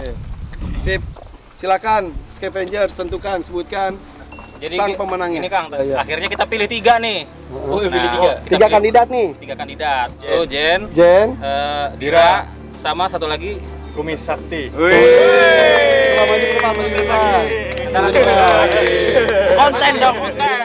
Oke. Sip. Silakan Scavenger tentukan, sebutkan Jadi sang pemenangnya. Ini Kang, Iya. akhirnya kita pilih 3 nih. Pilih kita tiga kandidat nih. 3 kandidat. Tuh Jen, Jen, Dira, sama satu lagi Kumis Sakti. maju ke depan. konten dong, konten.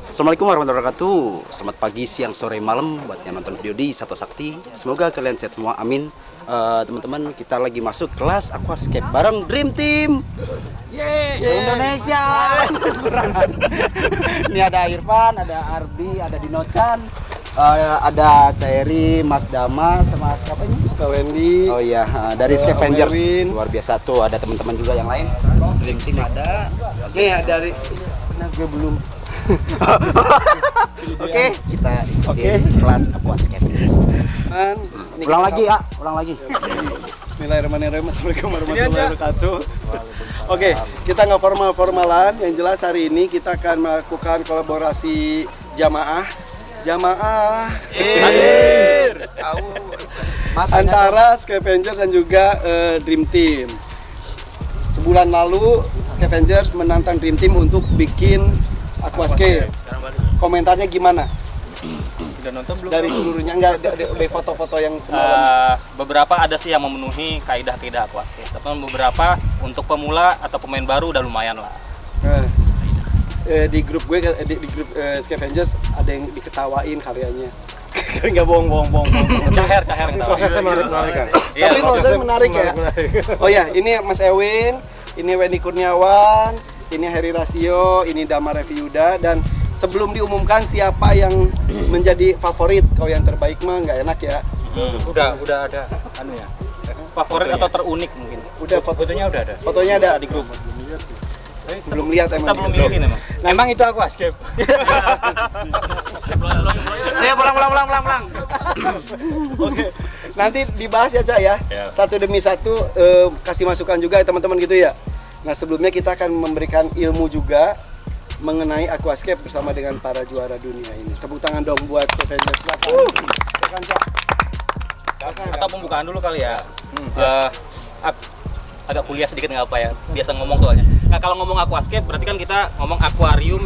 Assalamualaikum warahmatullahi wabarakatuh. Selamat pagi, siang, sore, malam buat yang nonton video di Sato Sakti. Semoga kalian sehat semua, amin. Teman-teman, kita lagi masuk kelas aquascape bareng Dream Team. Yeay. Indonesia. Ini ada Irfan, ada Arbi, ada Dino-chan, ada Cairi, Mas Dama, sama siapa ini? Kak Wendy. Oh iya, dari Scavengers. Erwin. Luar biasa tuh, ada teman-teman juga yang lain. Dream Team ada. Nih dari, nah gue belum. Oke, kita ikutin kelas aquascape. Ulang lagi ya, ulang lagi. Bismillahirrahmanirrahim. Assalamualaikum warahmatullahi wabarakatuh. Oke, kita nggak formal-formalan. Yang jelas hari ini kita akan melakukan kolaborasi jamaah antara Scavengers dan juga Dream Team. Sebulan lalu Scavengers menantang Dream Team untuk bikin aquascape. Komentarnya gimana? Udah nonton belum? Dari seluruhnya, enggak dari foto-foto yang semalam. Beberapa ada sih yang memenuhi kaidah-kaidah aquascape. Tapi beberapa untuk pemula atau pemain baru udah lumayan lah. Nah, di grup gue, di grup Scavengers ada yang diketawain karyanya. Enggak bohong. Caher gitu. Prosesnya menarik kan? Iya, Tapi prosesnya menarik ya. Oh ya, ini Mas Ewin, ini Wendy Kurniawan, ini Heri Rasio, ini Damar Reviuda. Dan sebelum diumumkan siapa yang menjadi favorit, kalau yang terbaik mah nggak enak ya. Udah ada anu ya. Favorit atau terunik mungkin. Udah Fotonya udah ada. Fotonya ada di grup. Belum lihat emang. Kita belum milihin emang. Emang itu aquascape? Ayo pulang. Oke, nanti dibahas ya Cak ya. Satu demi satu kasih masukan juga ya teman-teman gitu ya. Nah sebelumnya kita akan memberikan ilmu juga mengenai aquascape bersama dengan para juara dunia ini. Tepuk tangan dong buat Scavengers. Silakan Cak. Atau pembukaan dulu kali ya. Agak kuliah sedikit nggak apa ya. Biasa ngomong soalnya. Nah kalau ngomong aquascape berarti kan kita ngomong akuarium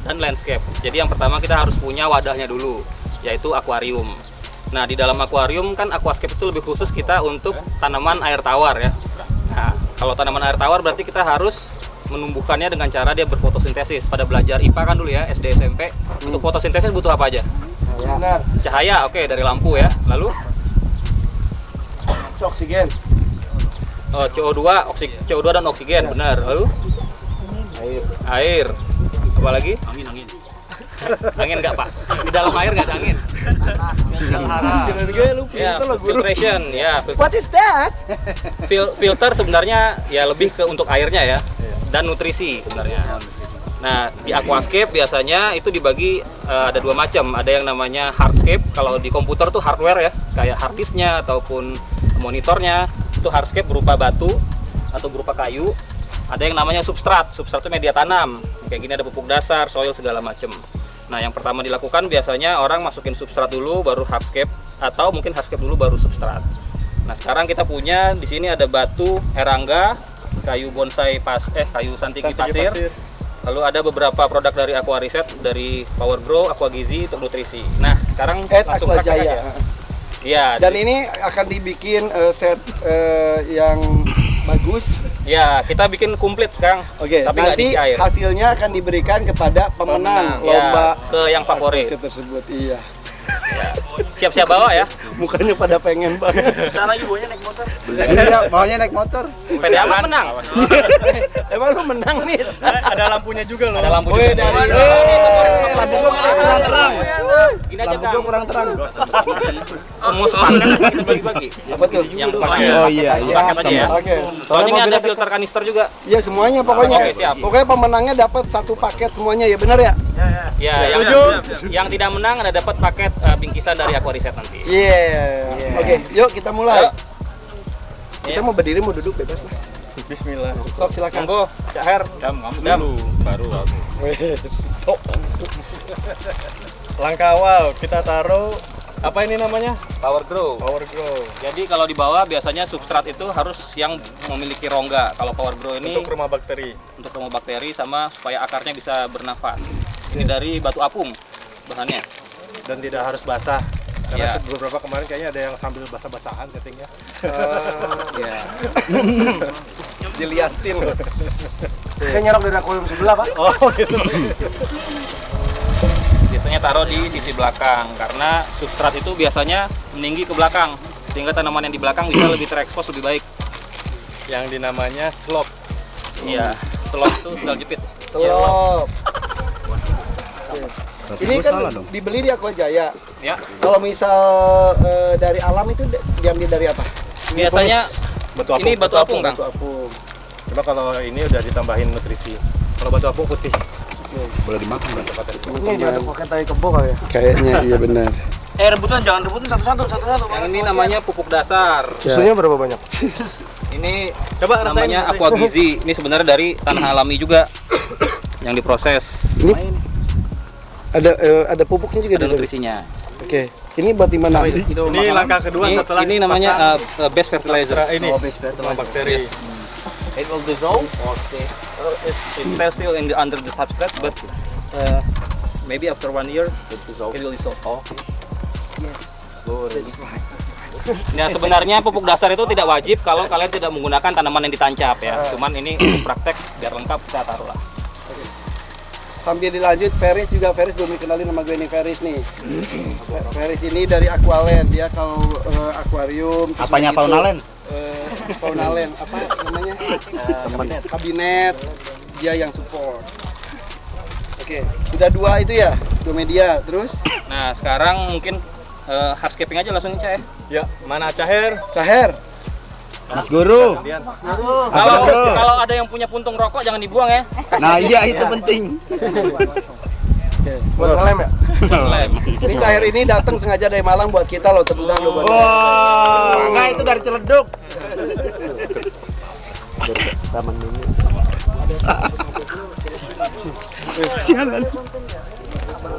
dan landscape. Jadi yang pertama kita harus punya wadahnya dulu, yaitu akuarium. Nah di dalam akuarium kan aquascape itu lebih khusus kita untuk tanaman air tawar ya. Nah kalau tanaman air tawar berarti kita harus menumbuhkannya dengan cara dia berfotosintesis. Pada belajar IPA kan dulu ya, SD SMP. Untuk fotosintesis butuh apa aja? Cahaya, oke, dari lampu ya. Lalu Oksigen. oh, CO2 dan oksigen, benar. Lalu air. Apa lagi? Angin. Angin nggak Pak? Di dalam air nggak ada angin. Ya, filtration, ya. What is that? Filter sebenarnya ya lebih ke untuk airnya ya, dan nutrisi sebenarnya. Nah di aquascape biasanya itu dibagi ada dua macam. Ada yang namanya hardscape. Kalau di komputer tuh hardware ya, kayak hard disknya ataupun monitornya. Itu hardscape berupa batu atau berupa kayu. Ada yang namanya substrat itu media tanam. Kayak gini ada pupuk dasar, soil segala macam. Nah yang pertama dilakukan biasanya orang masukin substrat dulu baru hardscape, atau mungkin hardscape dulu baru substrat. Nah sekarang kita punya di sini ada batu erangga, kayu bonsai kayu santigi pasir. Lalu ada beberapa produk dari Aquariset, dari Power Grow, Aquagizi untuk nutrisi. Nah sekarang langsung praktek aja. Ya, Dan ini akan dibikin set yang bagus. Ya, kita bikin komplit, Kang. Oke, tapi nggak nanti diisi air. hasilnya akan diberikan kepada pemenang lomba Ya, ke yang favorit. tersebut. Iya. Ya. Siap-siap bawa ya. Mukanya pada pengen banget. Sana ibunya naik motor. Iya, maunya naik motor. PD aman menang. Emang lu menang nih? Ada lampunya juga loh. Ada lampu Wih, juga. dari lampu gua kurang terang. Gini aja, Lampu Kang. gua kurang terang. Mau sepakat kita bagi-bagi. Apa tuh? Yang Oh iya, paket aja ya. Oke. Soalnya ini ada filter kanister juga. Iya semuanya pokoknya. Oke, siap. Pokoknya pemenangnya dapat satu paket semuanya ya, benar ya? Ya, yang tidak menang ada dapat paket bingkisan dari Aquariset nanti. Iya. Oke, yuk kita mulai. Yuk. Kita mau berdiri mau duduk bebas lah. Bismillah. Sok silakan. Monggo, Cak Her. Dam, kamu Dam. dulu, baru aku. Sok. Langkah awal kita taruh apa ini namanya? Power grow. Power grow. Jadi kalau di bawah biasanya substrat itu harus yang memiliki rongga. Kalau power grow ini Untuk rumah bakteri. untuk rumah bakteri sama supaya akarnya bisa bernafas. Ini dari batu apung bahannya. Dan tidak harus basah. Karena Iya. beberapa kemarin kayaknya ada yang sambil basah-basahan settingnya. Ya. Diliatin. Saya nyerap dari akuarium sebelah, Pak. Oh, gitu. Biasanya taruh di sisi belakang karena substrat itu biasanya meninggi ke belakang sehingga tanaman yang di belakang bisa lebih terekspos lebih baik. Yang dinamanya slope. Iya, slop itu sendal jepit. Selop. Berarti Ini gua kan salah dong. dibeli di Aqua Jaya. Ya, Kalau misal dari alam itu diambil dari apa? biasanya Batu apung. ini batu apung, Kang. Batu apung. Cuma kalau ini udah ditambahin nutrisi. Kalau batu apung putih. Boleh dimakan kan? Ini diaduk pakai tai kebo kali ya? Kayaknya iya benar. Rebutan jangan rebutin satu-satu. Yang ini namanya pupuk dasar. Susunya berapa banyak? Ini Coba rasain, namanya rasain. aqua gizi. Ini sebenarnya dari tanah alami juga yang diproses. Ini ada pupuknya juga Ada di nutrisinya. Oke. Ini buat di mana? Ini langkah kedua Ini, setelah ini namanya base fertilizer. ini rumah bakteri. It will dissolve. Okay. It's still in under the substrate, but maybe after 1 year it will dissolve. Oh. Nah, sebenarnya pupuk dasar itu tidak wajib kalau kalian tidak menggunakan tanaman yang ditancap ya. Cuman ini untuk praktek biar lengkap kita taruh lah. Sambil dilanjut, Feris belum dikenalin nama gue nih, Feris nih. Feris ini dari Aqualand, dia kalau akuarium. terus Apanya begitu, Faunaland? Faunaland, apa namanya? Kabinet. Dia yang support. Oke, udah 2 itu ya, 2 media. Terus, Nah, sekarang mungkin hardscaping aja langsung Cah. Ya, mana Caher? Caher. Mas Guru. Kalau ada yang punya puntung rokok jangan dibuang ya. Nah iya itu penting. Buat ngelem ya? Lem. Ini Caher ini datang sengaja dari Malang buat kita loh, tepuk tangan dulu buat dia. Wah, enggak itu dari Ciledug.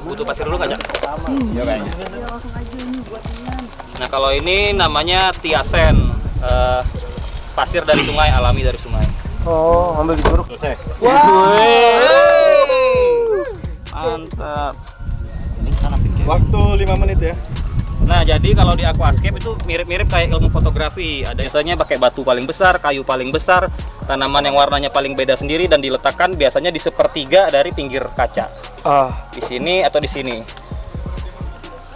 Butuh pasir dulu nggak, Cak? Iya kayaknya. Nah, kalau ini namanya tiasen. Pasir dari sungai, alami dari sungai. Oh, ambil di curug. Selesai. Mantap. Waktu 5 menit ya. Nah, jadi kalau di aquascape itu mirip-mirip kayak ilmu fotografi. Ada biasanya pakai batu paling besar, kayu paling besar, tanaman yang warnanya paling beda sendiri dan diletakkan biasanya di sepertiga dari pinggir kaca. Di sini atau di sini.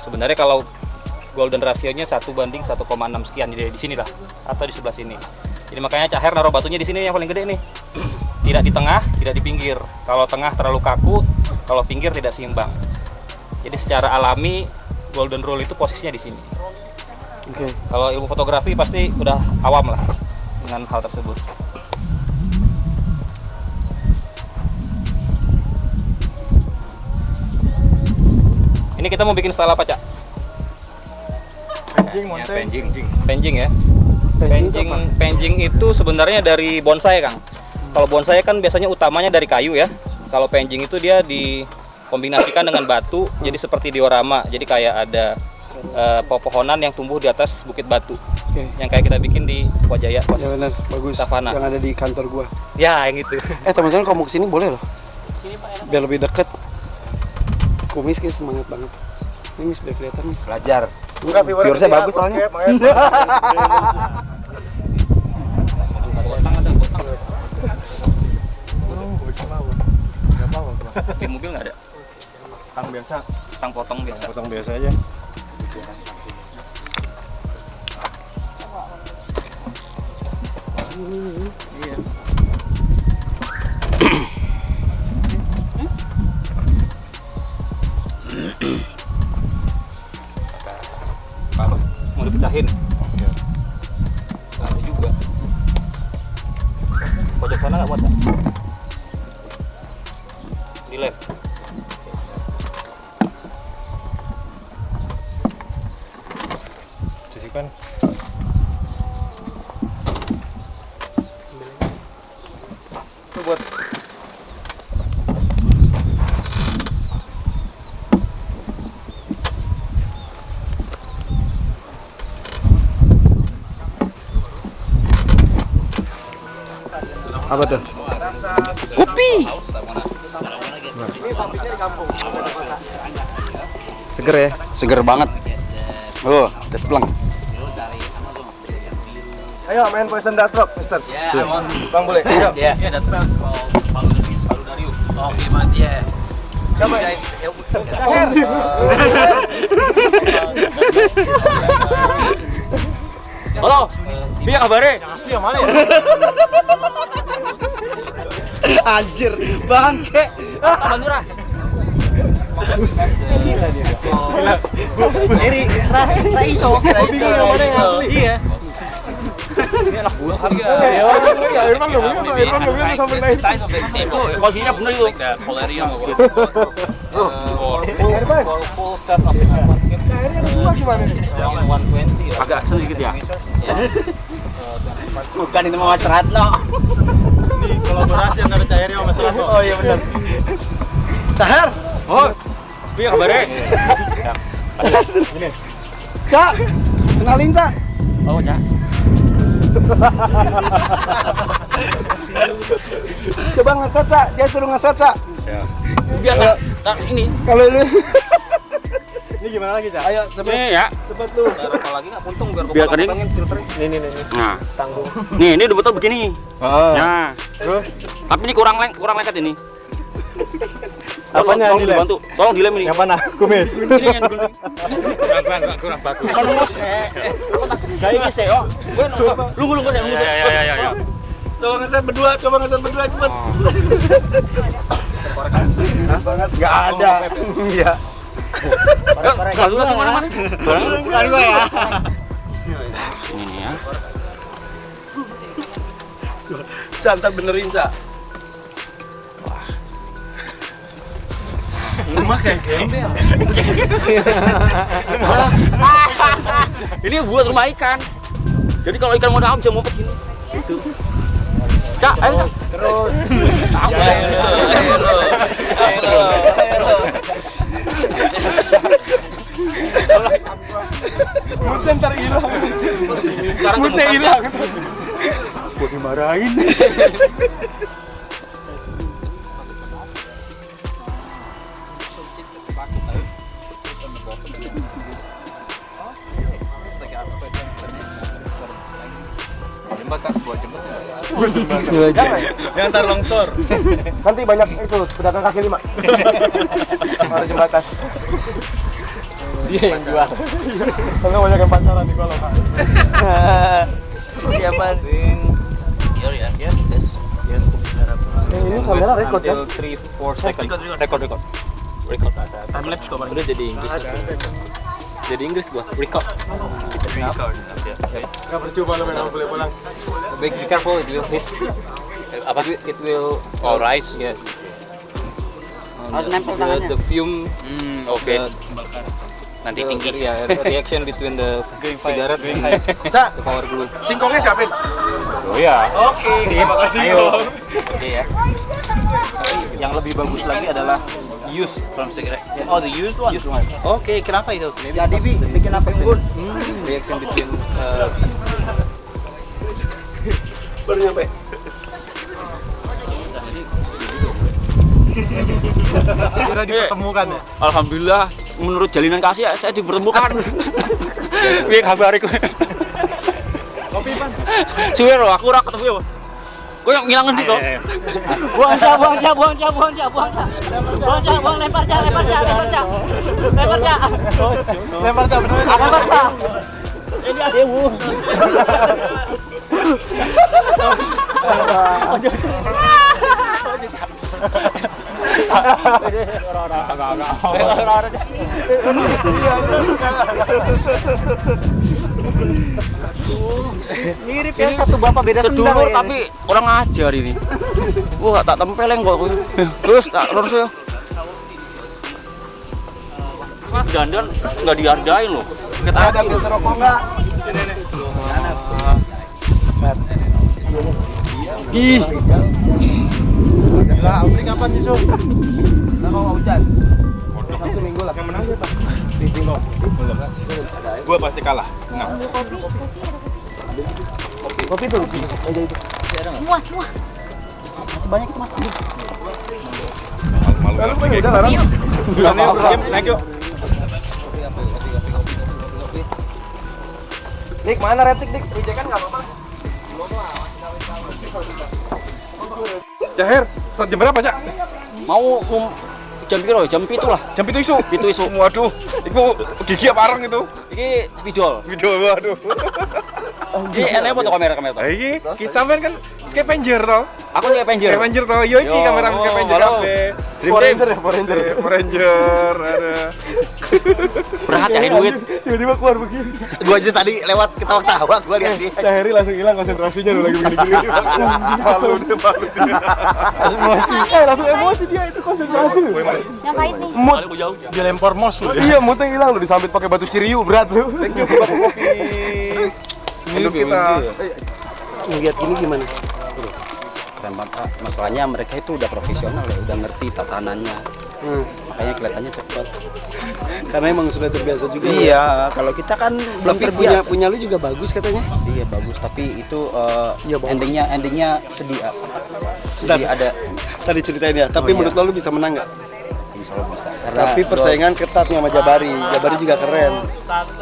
Sebenarnya kalau golden rasionya 1:1,6 sekian, jadi di sini lah atau di sebelah sini. Jadi makanya Caher naruh batunya di sini yang paling gede nih. Tidak di tengah, tidak di pinggir. Kalau tengah terlalu kaku, kalau pinggir tidak seimbang. Jadi secara alami golden rule itu posisinya di sini. Oke. Kalau ilmu fotografi pasti udah awam lah dengan hal tersebut. Ini kita mau bikin style apa, Cak? Penjing, monte. Penjing ya. Penjing itu sebenarnya dari bonsai, Kang. Kalau bonsai kan biasanya utamanya dari kayu ya. Kalau penjing itu dia dikombinasikan dengan batu, jadi seperti diorama. Jadi kayak ada pepohonan yang tumbuh di atas bukit batu. Oke. Yang kayak kita bikin di Aqua Jaya pas Ya benar, bagus. Savana. Yang ada di kantor gua. Ya, yang itu. Teman-teman kalau mau kesini boleh loh. Sini Pak, enak. Biar lebih deket. Kumis kayak semangat banget. Ini Mis, biar kelihatan Mis. Belajar. Enggak, Viewersnya bagus soalnya. Botang ada, botang. Di mobil nggak ada? Tang biasa, Tang potong biasa. potong biasa aja. Kalau mau dipecahin. Ada juga. Pojok sana nggak muat, Kak? Di lab. Sisihkan. rumput. Apa tuh? Kopi. Seger ya? Seger banget. Oh, tes pleng. Ayo main Poison Dart Rock, Mister. Bang boleh? Ayo. Yeah, that spells called Palu Darius. Okay, but yeah. Siapa? Guys, halo, biar kabarnya? Asli yang mana ya? Anjir, bangke. Taman Murah. Iri, ras iso. Bingung yang mana yang asli? Iya. Ini anak buah kali ya. Ya, Irfan nggak boleh, Irfan nggak boleh sampai naik. Size of the table. Posisinya bener itu. Polarium. Full set of basket. Gua gimana nih? 120. Agak sedikit ya. Bukan itu Mas Ratno. Ini kolaborasi antara Cairi sama Mas Ratno. Oh iya benar. Tahar. Oh, biar kabarnya? Gini. Cak, kenalin Cak. Oh, Cak. Coba ngeset Cak, dia suruh ngeset Cak. Biar ini. Kalau lu Ini gimana lagi, Cak? ayo cepet. Nih ya. Cepet tuh. Kalau lagi nggak puntung Biar kering. Nih. Nah, Tanggung. nih ini udah betul begini. Oh. Nah, Terus tapi ini kurang lengket ini. Apanya Tolong dilem? dibantu. Tolong dilem ini. Yang mana? Kumis. ini yang dulu. Kurang bagus. Kalau mau aku takut gaya ini sih, oh. Gue lu saya. Ya. Coba ngeset berdua cepet. Enggak ada. Iya. Kalau lu mana? Bukan gua ya. Ini ya. Santar benerin Cak. Rumah kayak gembel. Ini buat rumah ikan. Jadi kalau ikan mau dalam bisa ngumpet sini. Gitu. Cak, ayo. Terus. Muten ntar hilang. Sekarang Muten hilang. Buat dimarahin. Yang ntar longsor. Nanti banyak itu pedagang kaki lima. Ada jembatan. Dia yang jual. Kalau banyak yang pacaran di kolam. Siapa? Here ya. Yes. Ini kamera record kan? Until 3-4 second. Record ada. Time lapse kok. Udah jadi Inggris. Jadi Inggris gua. Record. Enggak percuma lo memang boleh pulang. Be careful, it will hit. Apa it will rise. Yes. Harus nempel tangannya. The fume. Oke. Nanti tinggi ya. Reaction between the cigarette and Cak, the power glue. singkongnya siapin? Oh iya. Oke. Terima kasih. Oke ya. Yang lebih bagus lagi adalah use from cigarette. Oh, the used one. Oke, kenapa itu? Jadi bikin apa pun. Reaction between Baru nyampe. Kira dipertemukan ya? Alhamdulillah, menurut jalinan kasih saya dipertemukan. Piye kabare kowe? Kopi pan. Suwe lho, aku ora ketemu ya. Kowe yang ngilang ngendi kok? Buang lempar cak. Lempar Cak bener. Lempar cak. Ini ademu. Mirip ya, satu bapak beda Sedulur sendal ya. tapi orang ajar ini. Wah, tak tempeleng kok kowe. Terus tak lurus ya. Dandan nggak dihargain loh. Kita ada filter rokok enggak? Ih, Gila, Amri kapan sih, Sob? Kalau hujan. Satu minggu lah. Yang menang siapa? Belum. Gua pasti kalah. Nah. Kopi tuh, aja itu. Semua, semua. Masih banyak itu Mas. Malu pergi udah lah. Naik yuk. Dik, mana retik, Dik? Wijekan enggak apa-apa. Caher, jam berapa, Cak? Mau jam piro? Jam 7 lah. Jam 7 isu. 7 isu. Waduh, itu gigi apa areng itu? Iki spidol. Video waduh. Iki enek foto kamera to. Iki sampean kan scavenger toh? Aku scavenger. Scavenger toh. Yo iki kamera scavenger halo. kabeh. Ranger ya, Ranger. Ranger ada. Berat ya duit. Tiba-tiba keluar begini. Gua aja tadi lewat ketawa-ketawa, gua lihat dia. Caheri langsung hilang konsentrasinya lu lagi begini-gini. Malu dia malu dia. Emosi. Langsung emosi dia itu konsentrasi lu. Yang pahit nih. Mood. Jauh. Dilempar mos lu. Iya, moodnya hilang lu disambit pakai batu ciriu berat lu. Thank you buat kopi. Hidup kita. Ngeliat gini gimana? Keren banget. Masalahnya mereka itu udah profesional ya, udah ngerti tatanannya. Makanya kelihatannya cepat. Karena emang sudah terbiasa juga. Iya, kalau kita kan belum Tapi terbiasa. punya lu juga bagus katanya. Iya bagus, tapi itu Iya, bagus. endingnya sedih. Sedih ada. Tadi ceritain ya. Tapi Oh, iya. menurut lo lu bisa menang nggak? Insya Allah bisa. Karena Tapi persaingan ketat nih sama Jabari. Jabari juga keren.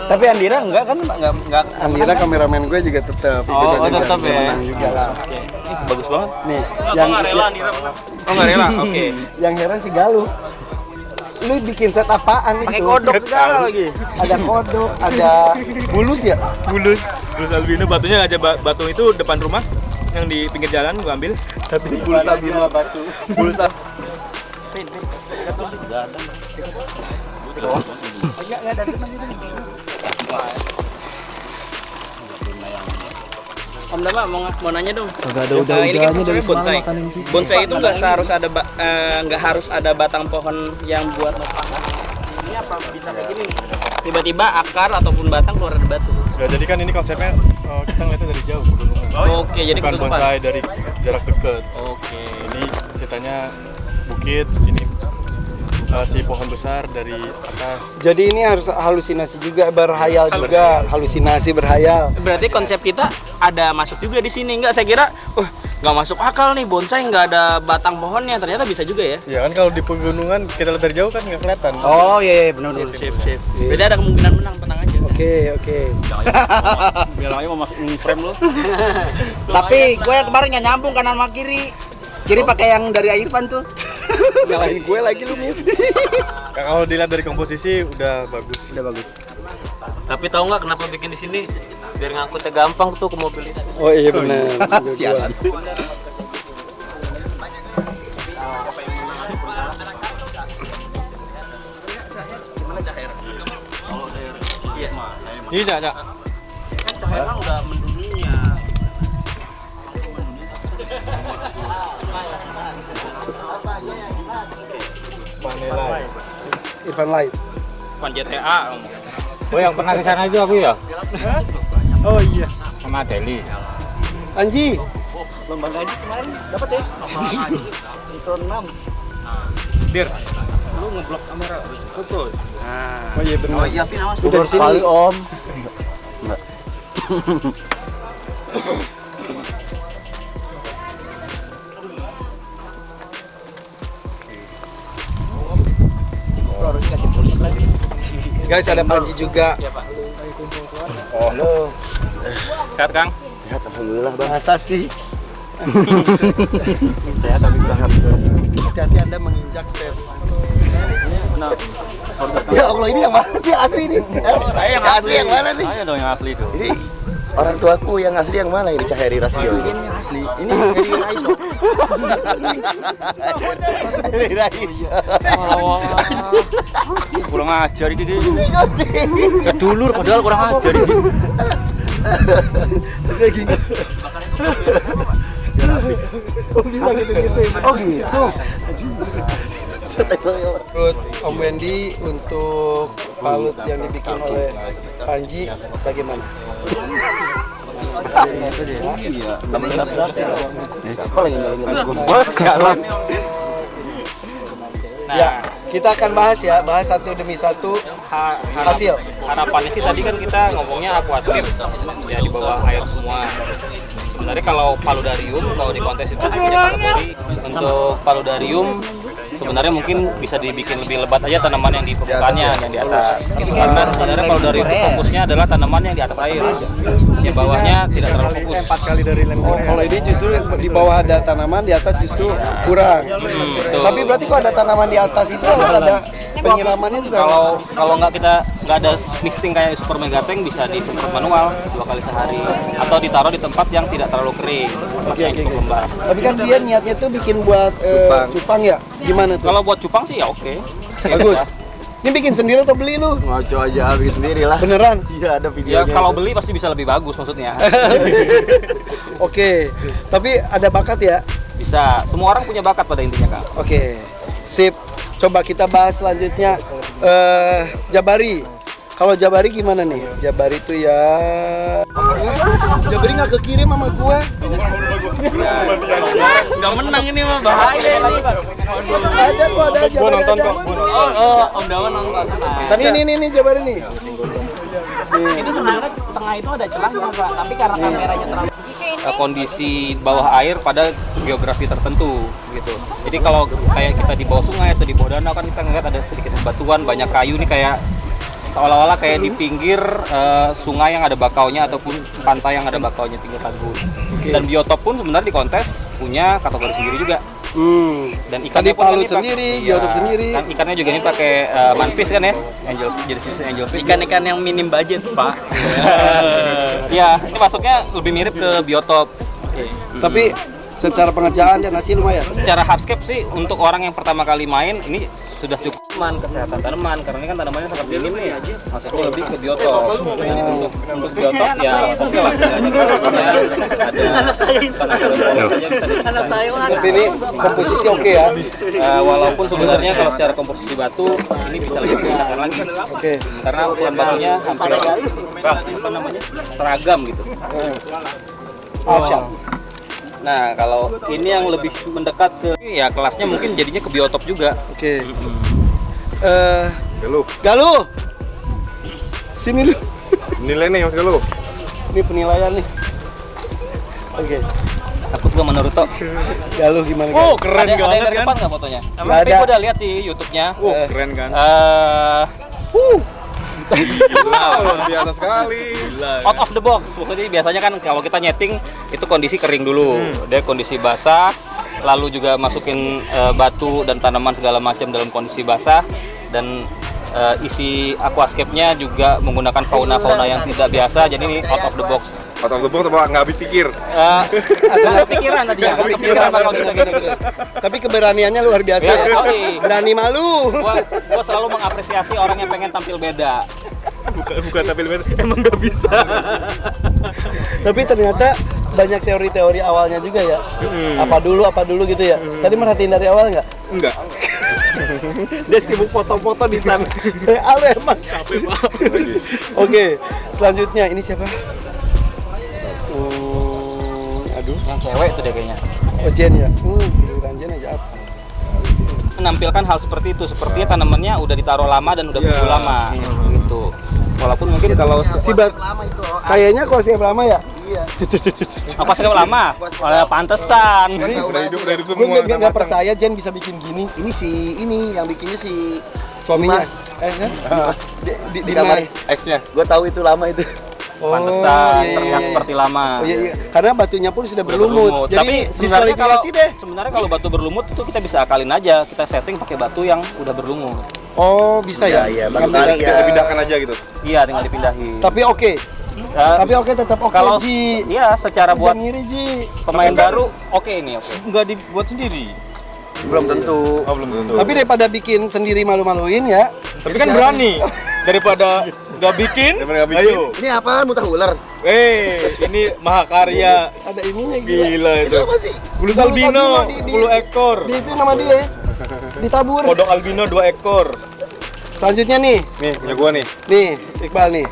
Tapi Andira enggak kan enggak. Andira kameramen gue juga tetap. Oh, tetap ya. Menang juga lah. Bagus banget. Nih, yang Oh enggak rela. Oke. yang heran si Galuh. Lu bikin set apaan itu? Pakai kodok segala lagi. Ada kodok, ada bulus ya? Bulus albino, batunya aja batu itu depan rumah yang di pinggir jalan gua ambil. Tapi bulus albino batu. Bulus Om Dama mau nanya dong. Kagak ada Ini kan konsepnya bonsai. Bonsai itu nggak harus ada batang pohon yang buat nopang. Ini apa bisa kayak gini? Tiba-tiba akar ataupun batang keluar dari batu. Ya, jadi kan ini konsepnya kita ngeliatnya dari jauh pegunungan. Oke, jadi bukan ketutupan. bonsai dari jarak dekat. Oke. Ini ceritanya bukit, ini si pohon besar dari atas. Jadi ini harus halusinasi juga, berhayal juga, halusinasi berhayal. Berarti konsep kita ada masuk juga di sini. Enggak, saya kira nggak masuk akal nih bonsai nggak ada batang pohonnya. Ternyata bisa juga ya. Ya kan kalau di pegunungan kita lihat dari jauh kan nggak kelihatan. Oh iya benar. Sip. Berarti ada kemungkinan menang, tenang aja. Oke. Biar aja mau masuk frame lo. Tapi gue kemarin nggak nyambung kanan sama kiri. Kiri pakai yang dari Irfan tuh. Nyalahin gue lagi lu, Mis. Ya, kalau dilihat dari komposisi udah bagus. Udah bagus. Tapi tahu nggak kenapa bikin di sini? Biar ngangkutnya gampang tuh ke mobil itu. Oh iya benar. Sialan. Ini Cak. Kan Cahaya udah mendunia. Irfan Light. Bukan GTA. Oh yang pernah ke sana itu aku ya? Oh iya. Sama Deli. Anji. Lomba gaji kemarin dapat ya? Mikron 6. Dir, lu ngeblok kamera. Betul. Oh iya benar. Oh iya, Pin awas. Udah di sini. Om. Enggak. Harus kasih polis lagi. Guys, ada Panji juga. Oh, halo. Sehat, Kang? Ya, alhamdulillah bahasa sih. Sehat tapi berangkat. Hati-hati Anda menginjak set. Ya Allah, ini yang mana sih asli ini? Saya yang asli yang mana nih? Saya dong yang asli itu. Ini orang tuaku yang asli yang mana ini Caheri Rasio ini? Asli. Ini dari Raiso. Ini Raiso. Kurang ajar iki. Kedulur padahal kurang ajar iki. Kayak gini. Oh bisa gitu-gitu. Oh gitu. Menurut Om Wendy untuk balut yang dibikin oleh Panji bagaimana? Siapa lagi nyalain gua? Sialan. Nah, Ya, kita akan bahas satu demi satu hasil. harapannya sih tadi kan kita ngomongnya aquascape ya di bawah air semua. Sebenarnya kalau paludarium, kalau di kontes itu punya kategori untuk paludarium sebenarnya mungkin bisa dibikin lebih lebat aja tanaman yang di permukaannya, yang di atas. Karena sebenarnya paludarium itu fokusnya adalah tanaman yang di atas air, yang bawahnya tidak terlalu fokus. 4 kali dari lem. Oh, kalau ini justru di bawah ada tanaman, di atas justru kurang. Betul. Tapi berarti kalau ada tanaman di atas itu harus ada penyiramannya juga. Kalau nggak ada mixing kayak super mega tank, bisa disemprot manual 2 kali sehari atau ditaruh di tempat yang tidak terlalu kering, tempat yang cukup lembab. Tapi kan dia niatnya tuh bikin buat cupang ya? Gimana tuh? Kalau buat cupang sih ya oke. Bagus. Ini bikin sendiri atau beli lu? Ngaco aja bikin sendiri lah. Beneran? Iya, ada Ya videonya. kalau beli pasti bisa lebih bagus maksudnya. Oke. Tapi ada bakat ya? Bisa. Semua orang punya bakat pada intinya, Kak. Oke. Sip. Coba kita bahas selanjutnya Jabari. Kalau Jabari gimana nih? Jabari tuh ya Jabari nggak kekirim sama gua. Nggak menang ini mah bahaya ini. Ada kok, ada Jabari. Gua nonton ada. kok. Oh, Om Dawan nonton. Tapi ini Jabari nih. Itu sebenarnya tengah itu ada celah Pak, tapi karena kameranya terlalu Kondisi bawah air pada geografi tertentu gitu. Jadi kalau kayak kita di bawah sungai atau di bawah danau kan kita ngeliat ada sedikit batuan, banyak kayu nih kayak seolah-olah kayak di pinggir sungai yang ada bakaunya ataupun pantai yang ada bakaunya pinggir lagu. Dan biotop pun sebenarnya di kontes punya kategori sendiri juga. Dan Tadi ikannya pun palu ini pakai- sendiri, iya. biotop sendiri. Dan ikannya juga ini pakai manfish kan ya, jenis angel fish. ikan-ikan yang minim budget Pak. Ya, ini masuknya lebih mirip ke biotop. Tapi secara pengerjaan dan hasil lumayan. Secara hardscape sih untuk orang yang pertama kali main ini sudah cukup aman kesehatan tanaman karena ini kan tanamannya sangat dingin nih, masuknya lebih ke biotop. Untuk biotop ya oke lah, Anak saya Tapi ini komposisi oke ya. walaupun sebenarnya kalau secara komposisi batu ini bisa lebih digunakan lagi Oke. karena ukuran batunya hampir apa namanya seragam gitu. Asyik. Nah kalau ini yang lebih mendekat ke ya kelasnya mungkin jadinya ke biotop juga. Oke. Galuh. Galuh. Sini lu. Nilai nih Mas Galuh. Ini penilaian nih. Oke. Takut gua Naruto. Galuh gimana? Oh, Galuh? keren Ada yang banget dari kan? depan nggak fotonya? Nggak Tapi ada. gua udah lihat sih YouTube-nya. Keren kan? Luar biasa sekali. Out of the box. Maksudnya biasanya kan kalau kita nyeting itu kondisi kering dulu. Dia kondisi basah, lalu juga masukin batu dan tanaman segala macam dalam kondisi basah dan isi aquascape-nya juga menggunakan fauna-fauna yang tidak biasa. Jadi ini out of the box. Out of the box apa nggak habis pikir? Agak kepikiran tadinya. Nggak kepikiran. Bakal bisa gini-gini. Tapi keberaniannya luar biasa. Ya, yoi. Berani malu. Gua selalu mengapresiasi orang yang pengen tampil beda. Bukan tapi emang nggak bisa. Tapi ternyata banyak teori-teori awalnya juga ya. Apa dulu gitu ya. Tadi merhatiin dari awal nggak? Enggak. Dia sibuk foto-foto di sana. Halo emang. Capek banget. Oke, selanjutnya ini siapa? Aduh, Yang cewek itu deh kayaknya. oh Jen ya. Giliran Jen aja apa? Menampilkan hal seperti itu, sepertinya tanamannya udah ditaruh lama dan udah tumbuh lama gitu. Walaupun mungkin kalau Si kayaknya kosnya lama ya? apa sih lama? Pantesan. Udah hidup Gue semua. nggak percaya Jen bisa bikin gini. Ini yang bikinnya si Suaminya. Di kamar mana? X-nya. Gua tahu itu lama itu. Pantesan iya, terlihat iya. seperti lama. Oh iya, iya. Karena batunya pun sudah Udah berlumut. Jadi Tapi diskualifikasi deh. Sebenarnya kalau batu berlumut itu kita bisa akalin aja. Kita setting pakai batu yang udah berlumut. Oh, bisa ya? Iya, Nggak batu beda. kali ya. Kita pindahkan aja gitu. Iya, tinggal dipindahin. Tapi oke. Ya, Tapi oke tetap oke kalau Ji. iya secara buat Jangan ngiri Ji. pemain baru oke ini oke. Enggak dibuat sendiri. Belum tentu. Oh, belum tentu. Tapi daripada bikin sendiri malu-maluin ya. Tapi kan berani. Daripada nggak bikin, ayo. Ini apa? Mutah ular. Ini mahakarya. Ada ininya gila. Gila itu. Apa sih? Bulus albino Di- 10 ekor. Di itu nama dia. Ditabur. Kodok albino 2 ekor. Selanjutnya nih. Nih, punya gua nih. Nih, Iqbal nih.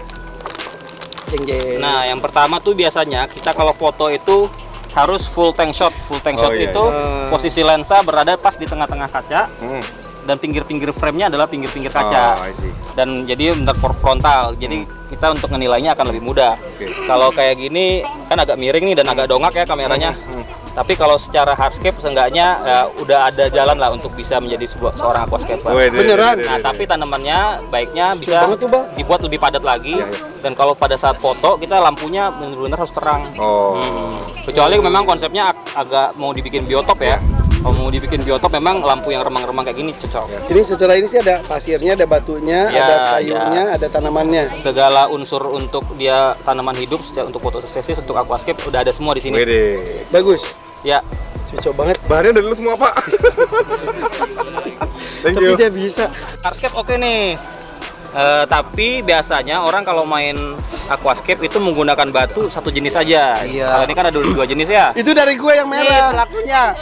Jeng jeng. Nah, yang pertama tuh biasanya kita kalau foto itu harus full tank shot. Full tank shot iya, itu posisi lensa berada pas di tengah-tengah kaca. Dan pinggir-pinggir frame-nya adalah pinggir-pinggir kaca. Dan jadi benar frontal. Jadi kita untuk menilainya akan lebih mudah. Kalau kayak gini kan agak miring nih dan agak dongak ya kameranya. Tapi kalau secara hardscape seenggaknya udah ada jalan lah untuk bisa menjadi seorang aquascaper. Beneran? Nah, tapi tanamannya baiknya bisa dibuat lebih padat lagi. Dan kalau pada saat foto kita lampunya benar-benar harus terang. Kecuali memang konsepnya agak mau dibikin biotop ya. Kalau mau dibikin biotop memang lampu yang remang-remang kayak gini cocok. Ini setelah ini sih ada pasirnya, ada batunya, Ya, ada kayunya, ada tanamannya. Segala unsur untuk dia tanaman hidup, untuk fotosintesis, untuk aquascape udah ada semua di sini. Bagus. Ya. Cocok banget. Bahannya dari lu semua, Pak. Thank Tapi you. dia bisa. Hardscape oke nih. Tapi biasanya orang kalau main aquascape itu menggunakan batu satu jenis saja. Iya. Kalau ini kan ada dua jenis ya. Itu dari gue yang Nih merah. pelakunya.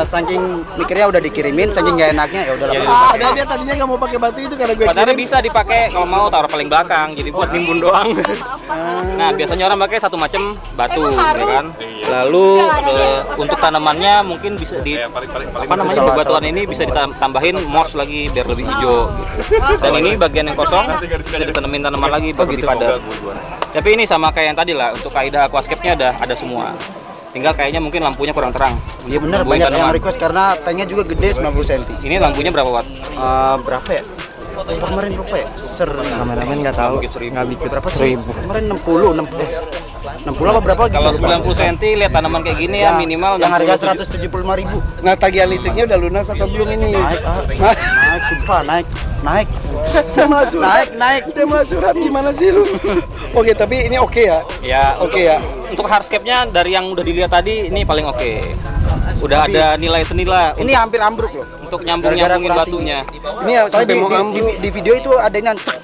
Saking mikirnya udah dikirimin, saking nggak enaknya ya udah Ya, lah. Ada dia tadinya nggak mau pakai batu itu karena gue Padahal kirim. bisa dipakai kalau mau taruh paling belakang, jadi buat nimbun doang. Nah, biasanya orang pakai satu macam batu, ya kan. Lalu untuk tanamannya mungkin bisa di apa namanya bebatuan ini bisa ditambahin moss lagi biar lebih hijau. Gitu. Dan ini bagian yang kosong bisa ditanemin tanaman lagi biar lebih padat. Tapi ini sama kayak yang tadi lah, untuk kaidah aquascape-nya ada semua. Tinggal kayaknya mungkin lampunya kurang terang. Iya benar, Lampuin banyak yang tanaman. request karena tanknya juga gede 90 cm. Ini lampunya berapa watt? Berapa ya? Kemarin berapa ya? Kameramen nggak tahu. Nggak bikin Berapa sih? Kemarin 60 apa berapa gitu? Kalau lupa. 90 cm lihat tanaman kayak gini ya minimal yang harga 67. 175.000. Nah, tagihan listriknya udah lunas atau belum ini? Naik, naik, sumpah naik. Dia malah curhat. Naik. Dia malah curhat, gimana sih lu? Oke, tapi ini oke ya? Ya, Oke ya. Untuk hardscape-nya dari yang udah dilihat tadi ini paling oke. Udah ada nilai seni lah Ini hampir ambruk loh. untuk Gara-gara nyambung-nyambungin kurang batunya. Ini ya Soalnya sampai mau ngambil. di video itu ada yang cek.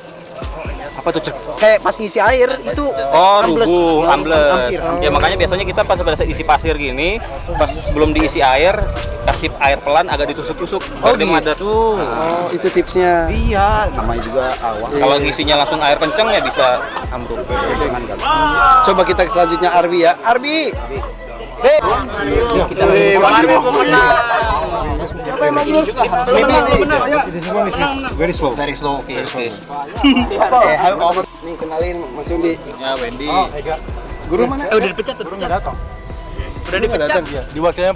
Apa tuh, Cek? Kayak pas ngisi air itu Oh, ambles. rubuh, ambles. Hampir. Ya makanya biasanya kita pas pada saat isi pasir gini, pas belum diisi air, kasih air pelan agak ditusuk-tusuk. Oh, biar dia madat. gitu. Oh, itu tipsnya. Iya, namanya juga awal. Kalau ngisinya langsung air kenceng ya bisa ambruk. Jangan kan. Coba kita selanjutnya Arbi ya. Arbi. Kita Arbi pemenang. Siapa yang manggil? Very slow. Oke. Nih kenalin Mas Undi. Ya, Wendy. Guru mana? Udah dipecat. Udah dipecat. Diwakilnya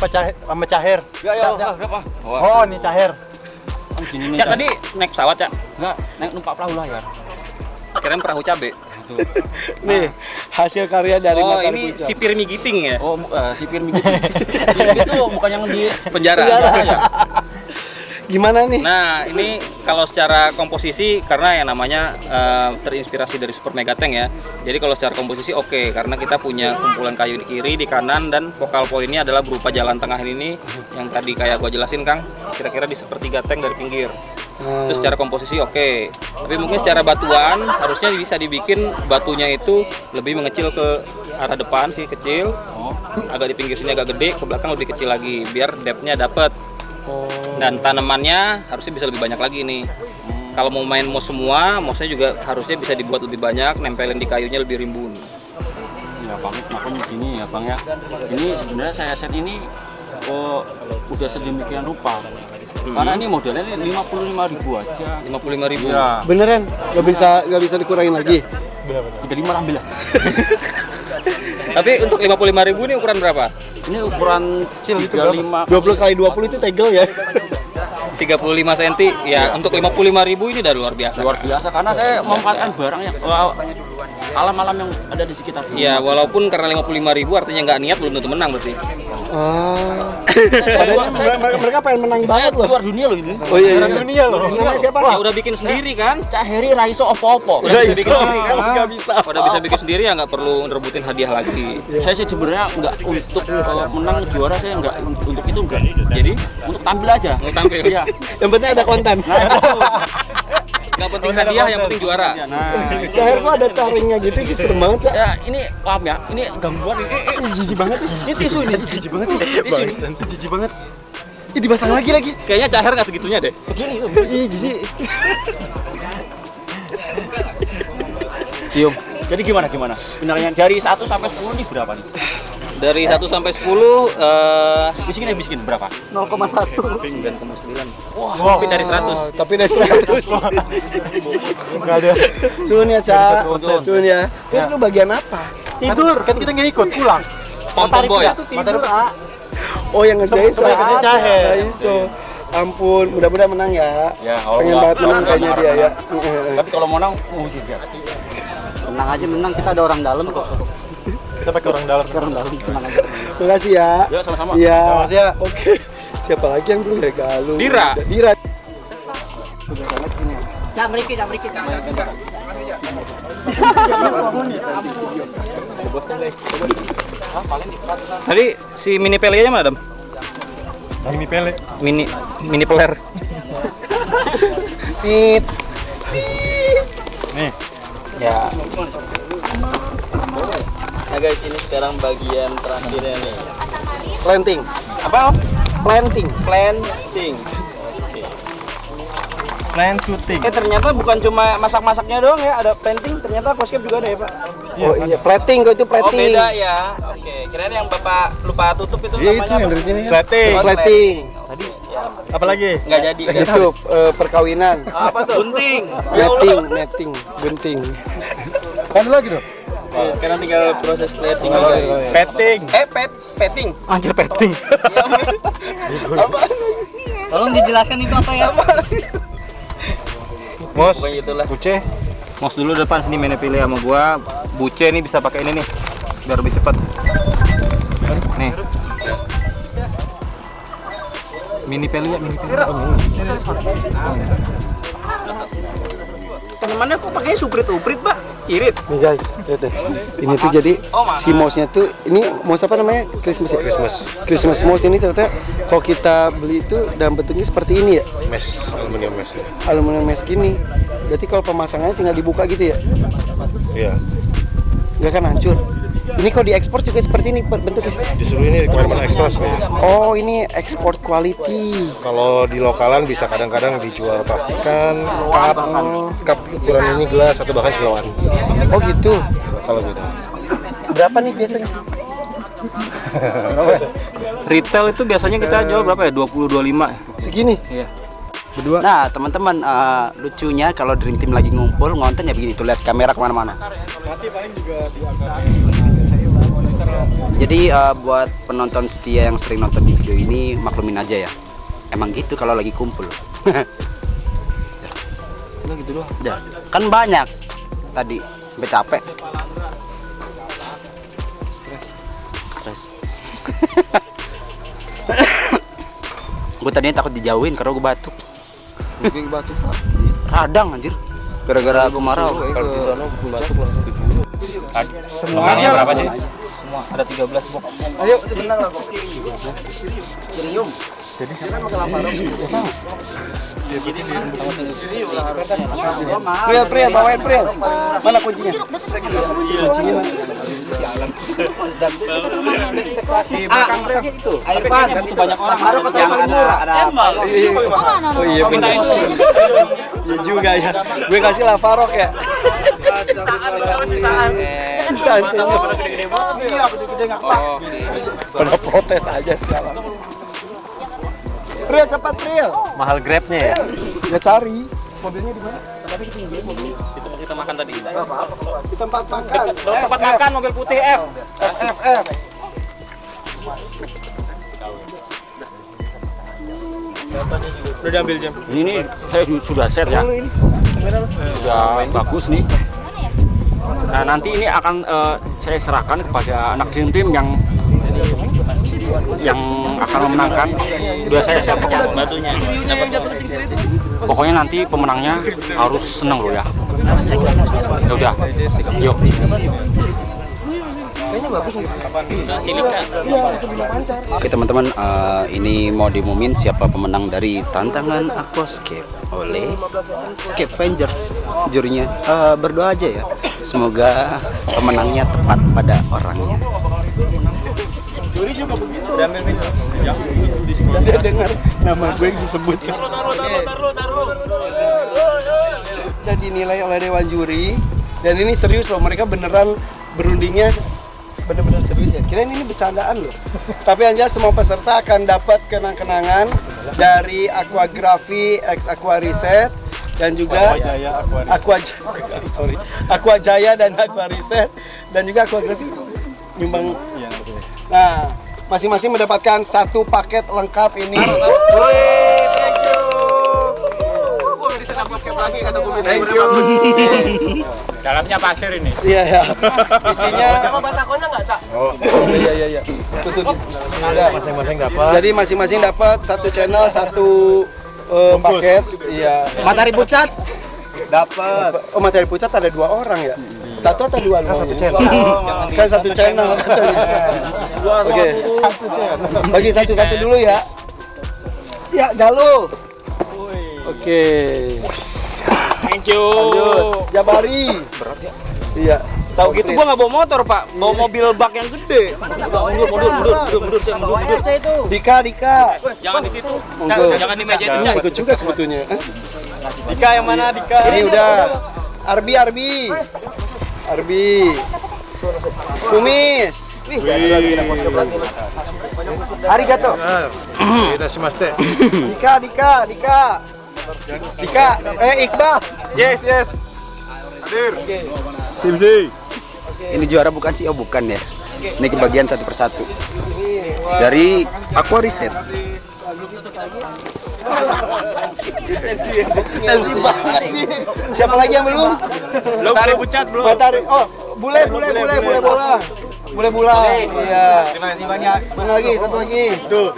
sama Caher. Ya, berapa? Oh, ini Caher. Cak tadi naik pesawat, Cak? Enggak, naik numpak perahu layar. Kirain perahu cabe. Nih, hasil karya dari Oh, Mata ini Pucat. sipir migiting ya? Oh, sipir migiting. Itu bukan yang di penjara. Ya? Gimana nih? Nah, ini kalau secara komposisi karena yang namanya terinspirasi dari Super Mega Tank ya. Jadi kalau secara komposisi oke, karena kita punya kumpulan kayu di kiri, di kanan, dan focal pointnya adalah berupa jalan tengah ini yang tadi kayak gua jelasin, Kang. Kira-kira di sepertiga tank dari pinggir. Itu secara komposisi oke. Tapi mungkin secara batuan harusnya bisa dibikin batunya itu lebih mengecil ke arah depan sih, kecil. Agak di pinggir sini agak gede, ke belakang lebih kecil lagi biar depth-nya dapet. Dan tanamannya harusnya bisa lebih banyak lagi nih. Kalau mau main moss semua, mossnya juga harusnya bisa dibuat lebih banyak, nempelin di kayunya lebih rimbun. Ya Bang, makanya gini ya Bang ya. Ini sebenarnya saya set ini udah sedemikian rupa. Karena ini modelnya 55.000 aja. 55.000. Ya, Beneran? Gak bisa dikurangin lagi? 35 ambil lah. Tapi untuk 55.000 ini ukuran berapa? Ini ukuran kecil itu 35. 20 kali 20 itu tegel ya? 35 cm. Ya, untuk 55.000 ini udah luar biasa. Luar biasa karena saya memanfaatkan barang yang alam-alam yang ada di sekitar sini. Ya, walaupun karena 55.000 artinya nggak niat belum tentu menang berarti. Padahal mereka pengen menang banget loh. Luar dunia loh ini. Oh iya, Luar dunia loh. Namanya siapa? Ya udah bikin sendiri kan? Cak Heri Raiso opo-opo. Udah bisa bikin sendiri kan? Nggak bisa. Udah bisa bikin sendiri ya nggak perlu ngerebutin hadiah lagi. Saya sih sebenarnya nggak untuk menang juara, saya nggak untuk itu enggak. Jadi Untuk tampil aja. mau tampil Iya. Yang penting ada konten. nggak penting hadiah, yang penting juara. Nah, Cair kok ada taringnya gitu sih, serem banget, Cak. ya ini paham ya, ini gangguan ini. Jijik banget. Ini tisu ini. Jijik banget. Tisu ini. Jijik banget. Ih, dipasang lagi. Kayaknya Caher nggak segitunya deh. Ih, jijik. Cium. Jadi gimana? Sebenarnya dari 1 sampai 10 ini berapa nih? Dari 1 sampai 10 Miskin berapa? 0,1. 9,9. Wah, lebih dari 100. Tapi dari 100. Nggak ada. Sun ya, Ca. Sun ya. Terus lu bagian apa? Tidur. Kan kita nggak ikut pulang. Pom-pom boys. Tidur, ah. Oh, yang ngerjain Sama ikutnya Cahe. Iso. Ampun, mudah-mudahan menang ya. Ya, Allah. Pengen banget menang kayaknya dia ya. Tapi kalau menang, mujizat. Tenang aja menang, kita ada orang dalam kok. Kita pakai orang dalam. Tenang aja. Terima kasih ya. Ya, sama-sama. Iya. Sama-sama ya. Oke. Siapa lagi yang belum ya Galuh? Dira. Dira. Cak meriki. Tadi si mini pele-nya mana, Dam? Ini pele. Mini peler. Pit. Nih. Ya. Nah guys, ini sekarang bagian terakhirnya nih. Planting. Apa? Planting. Planting. Plan shooting. Ternyata bukan cuma masak-masaknya doang ya, ada planting, ternyata aquascape juga ada ya, Pak? Oh iya, plating kok itu Oh, plating. beda ya. Oke, kirain yang Bapak lupa tutup itu Iya, itu namanya yang apa? dari sini. Slating. Oh, Plating. Tadi siap. Apalagi? Nggak jadi. Itu perkawinan. Apa tuh? Bunting. Netting, bunting. Kan lagi dong. Oke, sekarang tinggal proses plating guys. Petting. Petting. Anjir petting. Apa? Tolong dijelaskan itu apa ya, Pak? Mos. Pokoknya itulah. Kuce. Mos dulu depan sini mini pilih sama gua. Buce nih bisa pakai ini nih. Biar lebih cepat. Nih. Mini peli ya, mini peli. Temannya kok pakai suprit-uprit, Pak? Irit. Nih guys, lihat deh. Ini tuh jadi si mouse-nya tuh ini mouse apa namanya? Christmas ya? Christmas mouse ini ternyata kalau kita beli itu dalam bentuknya seperti ini ya. Mesh, aluminium mesh. Aluminium mesh gini. Berarti kalau pemasangannya tinggal dibuka gitu ya. Iya. Nggak akan hancur. Ini kalau diekspor juga seperti ini bentuknya. Justru ini requirement ekspor sebenarnya. Oh, ini ekspor quality. Kalau di lokalan bisa kadang-kadang dijual plastikan, cup ukuran ini gelas atau bahkan kiloan. Oh gitu. Kalau beda. Berapa nih biasanya? Retail itu biasanya kita jual berapa ya? 20-25. Segini. Iya. Berdua. Nah teman-teman, lucunya kalau Dream Team lagi ngumpul ngonten ya begini tuh, lihat kamera kemana-mana. Nanti paling juga di Jadi buat penonton setia yang sering nonton di video ini, maklumin aja ya. Emang gitu kalau lagi kumpul. Udah gitu doang. Udah. Kan banyak tadi, sampai capek. Stres. Gue tadinya takut dijauhin karena gue batuk. Mungkin batu Pak. Radang anjir. Gara-gara kemarau. kalau di sana batuk langsung dibunuh. Semuanya berapa sih? Semua ada 13 box. Ayo, tenang lah kok. Pril, bawain Pril. Mana kuncinya? Kuncinya Air pan itu banyak orang. Taruh ke Yang ada Oh iya benar. Iya juga ya. Gue kasih Lavarok ya. Iya, gede-gede nggak apa. Pada protes aja sekarang. Pril, cepat Pril. Mahal Grabnya ya? Ya cari. Mobilnya di mana? Tadi kita nungguin mobilnya. Itu kita makan tadi. Di tempat makan. Tempat makan mobil putih F. F. Udah diambil jam. Ini saya sudah set ya. Sudah bagus nih. Nah nanti ini akan saya serahkan kepada anak Dream Team yang akan memenangkan. Sudah saya set batunya. Pokoknya nanti pemenangnya harus seneng loh ya. Ya udah, yuk. Oke teman-teman, ini mau diumumin siapa pemenang dari tantangan aquascape oleh Scavengers. Jurinya berdoa aja ya, semoga pemenangnya tepat pada orangnya. Juri juga begitu. Dia dengar nama gue disebut. Taruh. Dan dinilai oleh dewan juri Dan ini serius loh, mereka beneran berundingnya bener-bener serius ya. Kirain ini bercandaan loh. Tapi aja semua peserta akan dapat kenang-kenangan dari Aquagrafi X Aqua Reset dan juga Aqua Jaya dan Aqua Reset dan juga Aquagrafi nyumbang. Nah, masing-masing mendapatkan satu paket lengkap ini. Thank you. Dalamnya pasir ini. Iya ya. Isinya sama batakonya nggak, Cak? Oh. Iya. Tuh. Masing-masing dapat. Jadi masing-masing dapat satu channel, satu paket. Iya. Matahari pucat Dapat. Oh, materi pucat ada 2 orang ya? Satu atau 2 lu? Satu channel. Kan satu channel katanya. Oke. Bagi satu-satu dulu ya. Ya, Galuh. Oke. thank you. Lanjut. Jabari. Berat ya? Iya. Tahu gitu gua nggak bawa motor, Pak. Bawa mobil bak yang gede. Mundur. Dika. Jangan di situ. Monggo. Jangan di meja itu. Ikut juga sebetulnya. Dika yang mana, Dika? Ini udah. Arbi. Kumis. Arigato. Kita shimaste. Dika. Iqbal. Yes. Hadir. Tim C. Ini juara bukan sih? Oh bukan ya. Ini kebagian satu persatu. Dari Aqua Reset. Tensi banget nih. Siapa lagi yang belum? Matahari pucat belum. Oh, bule bola. Bule bola. Iya. Mana lagi? Satu lagi. Tuh.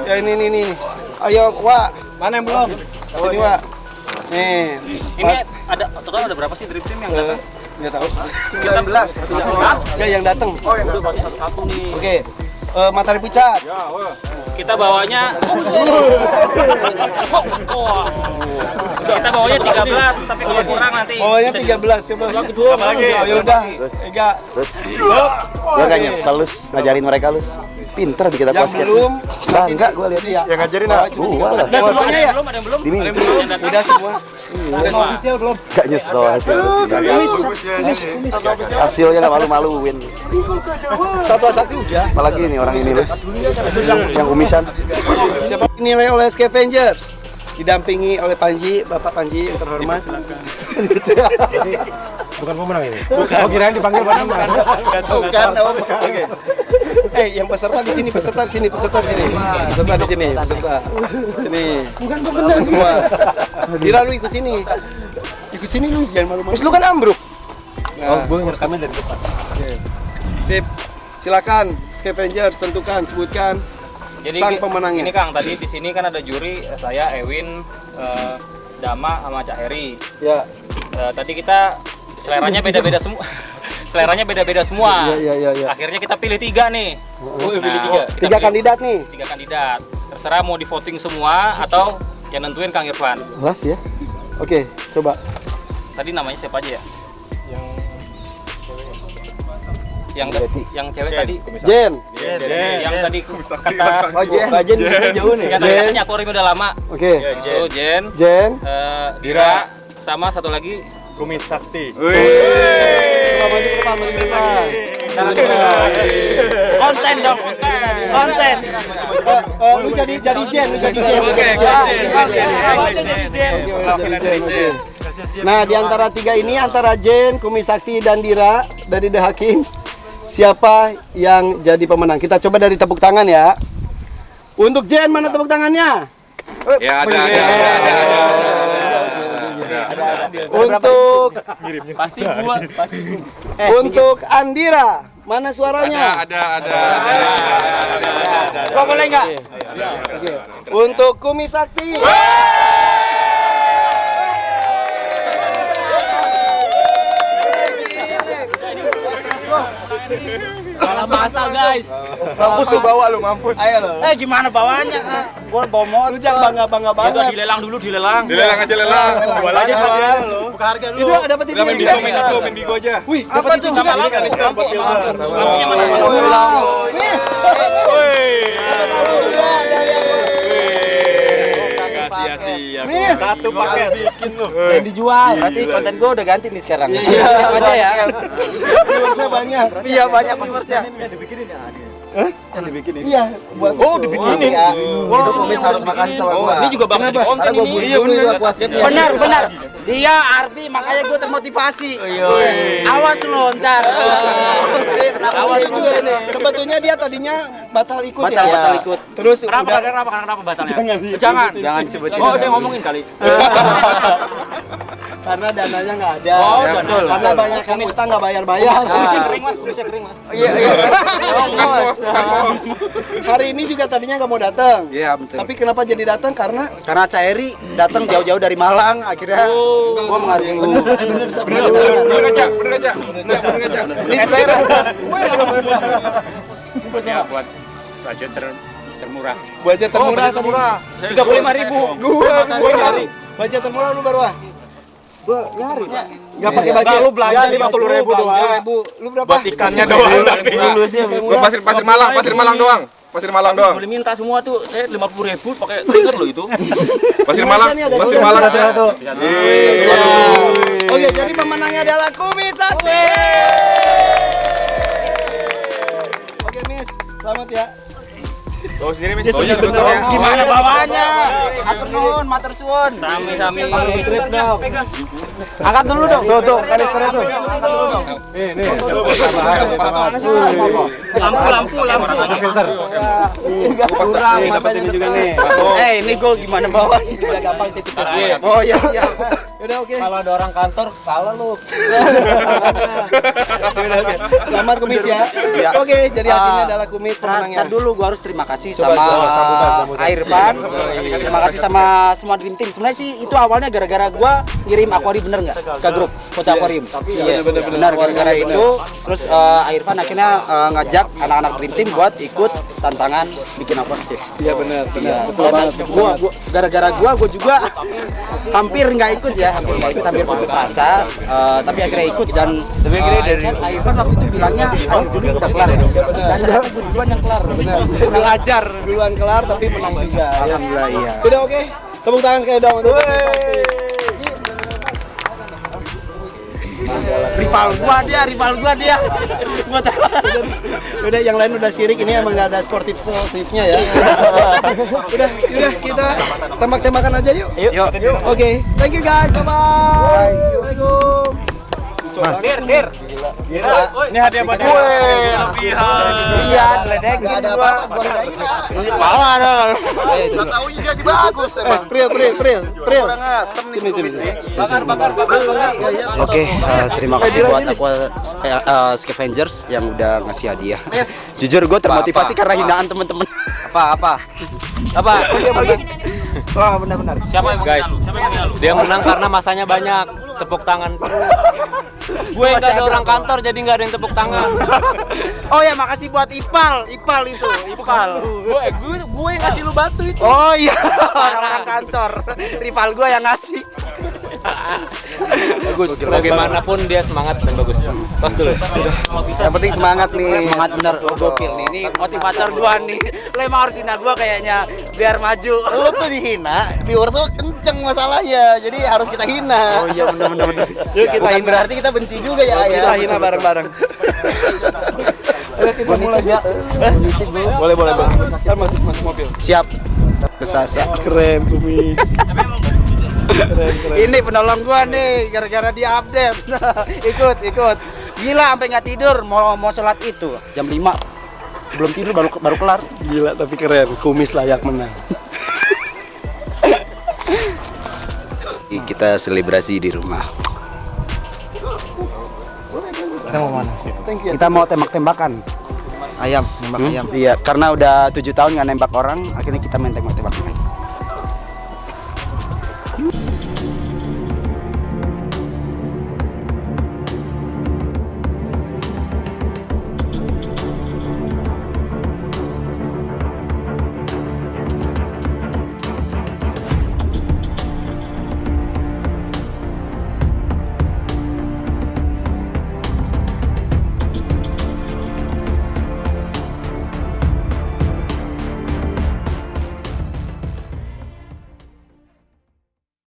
Ya ini. Ayo, Wak. Mana yang belum? Ini, Wak. Nih. Ini ada total ada berapa sih Dream Team yang datang? Nggak tahu. 19. Ya, yang datang. Oh, yang udah berarti satu-satu nih. Oke. Matahari pucat. Kita bawanya kita bawanya 13, tapi kalau kurang nanti. Bawanya 13 coba. Apa lagi? Ya udah. Ega. Terus gua gak nyesel Lus, ngajarin mereka Lus. Pinter bikin Aqua Yang Skate. belum Bangga gua lihat. ya. Yang ngajarin apa? Gua lah. Udah semuanya ya? Ada yang belum? Ini Udah semua. Official belum? gak nyesel hasilnya gak malu-maluin. Satu-satu udah. Apalagi ini orang ini Lus, yang kumisan. Siapa dinilai oleh Scavengers? Didampingi oleh Panji, Bapak Panji yang terhormat. Bukan pemenang ini. Oh, kirain dipanggil pemenang. Bukan. Oke. Yang peserta di sini, peserta di sini. Peserta di sini. Sini. Bukan pemenang semua. Dira lu ikut sini. Ikut sini lu, jangan malu-malu. Lu kan ambruk. Nah, gue ngerekamnya dari depan. Oke. Sip. Silakan Scavengers tentukan, sebutkan sang pemenangnya. Ini Kang, tadi di sini kan ada juri, saya Ewin, Dama sama Cak Heri. Ya. Tadi kita seleranya beda-beda semua. Seleranya beda-beda semua. Iya. Akhirnya kita pilih 3 nih. Pilih 3. Kita 3 kandidat nih. 3 kandidat. Terserah mau di voting semua atau yang nentuin Kang Irfan. Jelas ya. Oke, coba. Tadi namanya siapa aja ya? Yang cewek tadi. Jen. Yang tadi kata Jen jauh nih. yang tadi katanya akuarium udah lama. Oke. Itu Jen. Dira sama satu lagi Kumis Sakti. Coba maju ke depan. Konten dong. Konten. Lu jadi Jen, Nah, di antara 3 ini, antara Jen, Kumis Sakti dan Dira dari The Hakim, siapa yang jadi pemenang? Kita coba dari tepuk tangan ya. Untuk Jen, mana tepuk tangannya? Ya ada. Untuk pasti gua. untuk Andira, mana suaranya? Ada. Kok boleh nggak? Untuk Kumis Sakti. Masa guys. Mampus lu bawa lu, mampus. Ayo lu. Gimana bawanya? Gua bawa motor. Lu jangan bangga Itu banget. dilelang dulu, dilelang. Dilelang aja lelang. Jual aja lu. Buka harga dulu. Itu dapat ini. Main Bigo aja. Wih, dapat itu juga. Lampunya mana? Mis, satu paket. yang dijual. Berarti konten gue udah ganti nih sekarang. Iya. Aja ya. Viewersnya banyak. Iya banyak viewersnya. Iya, buat Dibikinin. itu Kumis harus makan sama gua. Ini juga bagus di konten Karena gua ini. buri dulu itu aquascape-nya. Benar. Dia Arbi makanya gue termotivasi. Awas lo ntar. Awas sebetulnya dia tadinya batal ikut ya. Batal ikut. Terus Kenapa? udah Kenapa batalnya? Jangan. Jangan sebutin. Oh, saya ngomongin kali. Karena dananya nggak ada. Oh, Ya, betul. Karena banyak yang utang nggak bayar-bayar. Kumisnya kering, Mas. Kumisnya kering, Mas. Iya. Hari ini juga tadinya nggak mau datang. Iya betul. Tapi kenapa jadi datang? Karena Cairi datang jauh-jauh dari Malang, akhirnya gua menghargai. Bener aja. ini sebenarnya Ya buat budget termurah. budget termurah tadi. 35.000. Gua budget termurah lu baru ah. Gua nyari. Enggak pakai budget. Lu belanja 50.000 doang. 50.000. Lu berapa? Buat ikannya doang. Gua pasir Malang doang. Pasir Malang doang. Boleh minta semua tuh. Saya 50.000 pakai trigger lo itu. Pasir Malang. Oke, jadi pemenangnya adalah Kumis Sate. Oke, Miss. Selamat ya. Bawa sendiri, Mis. Gimana bawaannya? Atur nuhun, matur suwun. Sami-sami. Angkat dulu dong. Tuh, kanisternya tuh. Lampu. Filter. Nih, dapat ini juga nih. Ini gue gimana bawanya? Udah gampang titik Oh iya siap. Udah oke. Kalau ada orang kantor, salah lu. Selamat Kumis ya. Iya. Oke, jadi hasilnya adalah Kumis pemenangnya. Ntar dulu gue harus terima kasih Coba, sama sambutan. Airvan. Terima kasih sama semua Dream Team. Sebenarnya sih itu awalnya gara-gara gue ngirim akuarium, bener nggak? Ke grup foto akuarium. Iya, Benar gara-gara itu. Terus Airvan akhirnya ngajak anak-anak Dream Team buat ikut tantangan bikin aquascape. Iya benar. Iya. Betul banget. Gua gara-gara gua juga hampir nggak ikut ya, hampir putus asa, tapi akhirnya ikut dan Airvan waktu itu bilangnya ayo dulu udah kelar ya, dan ternyata gua duluan yang kelar. Benar. Belajar. Duluan kelar tapi menang juga. Ya. Alhamdulillah iya. Udah oke. Tepuk tangan sekali dong untuk Rival gua dia. Udah yang lain udah sirik, ini emang nggak ada sportifnya ya. udah kita tembak-tembakan aja yuk. Oke, thank you guys, bye bye. Assalamualaikum. Dir. Ini hadiah buat gue. Iya, ledek Nggak ada apa-apa, gua redain lah. Bawa dong. Nggak tahu juga jadi bagus emang. Pril. Kurang asem nih kumisnya. Bakar. Oke, terima kasih buat Aquascape Avengers yang udah ngasih hadiah. Jujur gue termotivasi karena hinaan temen-temen. Apa? Wah, benar-benar. Siapa yang Guys, dia menang karena masanya banyak. Tepuk tangan. Gue nggak ada orang kantor jadi nggak ada yang tepuk tangan. Oh ya, makasih buat Ipal itu. Gue yang ngasih lu batu itu. Oh iya, orang kantor. Rival gue yang ngasih. Bagus. Bagaimanapun dia semangat dan bagus. Tos dulu. Yang penting semangat nih. Semangat bener, gokil nih. Ini motivator gua nih. Lo emang harus hina gua kayaknya biar maju. Lu tuh dihina, viewers tuh kenceng masalahnya. Jadi harus kita hina. Oh iya bener. Yuk kita hina. Berarti kita benci juga ya. Kita hina bareng-bareng. Kita mulai ya. Boleh. Kan masuk mobil. Siap. Kesasa. Keren Kumis. Ini penolong gua nih, gara-gara dia update. ikut. Gila, sampai nggak tidur. Mau sholat itu jam 5. Belum tidur baru kelar. Gila tapi keren. Kumis layak menang. Kita selebrasi di rumah. Kita mau mana? Kita mau tembak-tembakan. Ayam, nembak ayam. Iya, karena udah 7 tahun nggak nembak orang, akhirnya kita main tembak-tembakan.